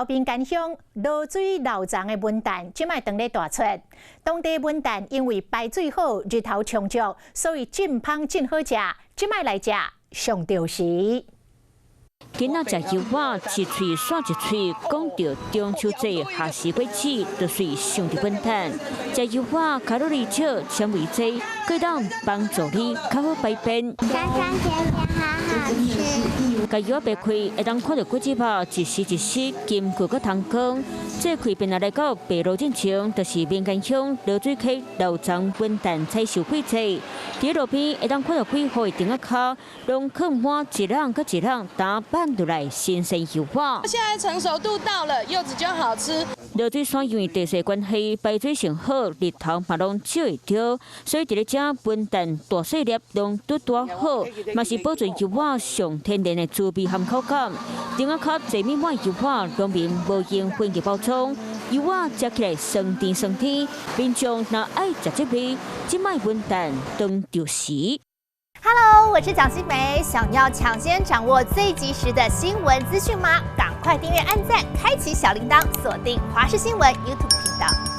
头滨干乡落水老长的文旦，即卖当咧大出。当地文旦因为排水好、日头充足，所以真芳真好食。即卖来食上着时。 囡仔食油碗，一喙涮一喙，讲到中秋节下时过节，就是上着文旦。食油碗卡路里少，纤维多，可以当帮助你较好排便。香香甜甜，好好吃。甲油白开，会当看到果子包一丝一丝，金贵个汤光。这开便来到白路进前，就是民间乡落水溪老张文旦采收季节。伫路边会当看到几户的顶仔脚，拢放满一篮甲一篮打拌落来新鲜油碗。现在成熟度到了，柚子就好吃。落水山因为地势关系，排水性好，日头嘛拢少会着，所以伫咧遮文旦大细粒拢拄大好，嘛是保存油碗上天然的滋味含口感。顶仔脚侪面碗油碗，农民无用分级包装，油碗食起来酸甜酸甜，民众若爱食这味，即卖文旦当着时。 Hello， 我是蒋欣梅。想要抢先掌握最及时的新闻资讯吗？赶快订阅、按赞、开启小铃铛，锁定华视新闻 YouTube 频道。